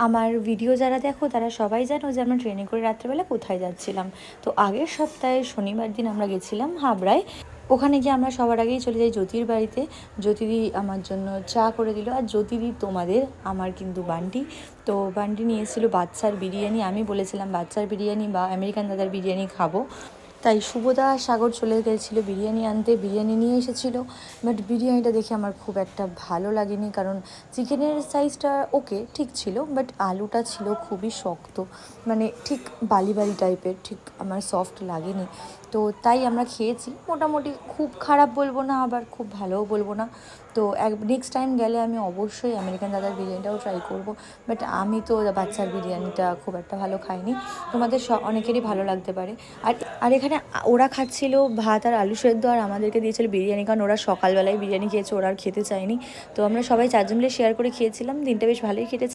আমার ভিডিও যারা দেখো তারা সবাই জানো যে আমরা ট্রেনে করে রাত্রেবেলা কোথায় যাচ্ছিলাম। তো আগের সপ্তাহে শনিবার দিন আমরা গেছিলাম হাবড়ায়। ওখানে গিয়ে আমরা সবার আগেই চলে যাই জ্যোতির বাড়িতে। জ্যোতিদি আমার জন্য চা করে দিল। আর জ্যোতিদি তোমাদের, আমার কিন্তু বান্টি। তো বান্টি নিয়ে এসেছিলো বাচ্চার বিরিয়ানি। আমি বলেছিলাম বাচ্চার বিরিয়ানি বা আমেরিকান দাদার বিরিয়ানি খাবো, তাই শুভদা সাগর চলে গেছিলো বিরিয়ানি আনতে, বিরিয়ানি নিয়ে এসেছিলো। বাট বিরিয়ানিটা দেখে আমার খুব একটা ভালো লাগেনি, কারণ চিকেনের সাইজটা ওকে ঠিক ছিল, বাট আলুটা ছিল খুবই শক্ত, মানে ঠিক বালি বালি টাইপের, ঠিক আমার সফট লাগেনি। তো তাই আমরা খেয়েছি মোটামুটি, খুব খারাপ বলবো না আবার খুব ভালোও বলবো না। তো নেক্সট টাইম গেলে আমি অবশ্যই আমেরিকান দাদার বিরিয়ানিটাও ট্রাই করব। বাট আমি তো বাচ্চার বিরিয়ানিটা খুব একটা ভালো খাইনি, তোমাদের অনেকেরই ভালো লাগতে পারে। আর আর এখানে ওরা খাচ্ছিল ভাত আর আলু সেদ্ধ, আর আমাদেরকে দিয়েছিল বিরিয়ানি, কারণ ওরা সকালবেলায় বিরিয়ানি খেয়েছে, ওরা আর খেতে চায়নি। তো আমরা সবাই চারজন মিলে শেয়ার করে খেয়েছিলাম, দিনটা বেশ ভালোই কেটেছে।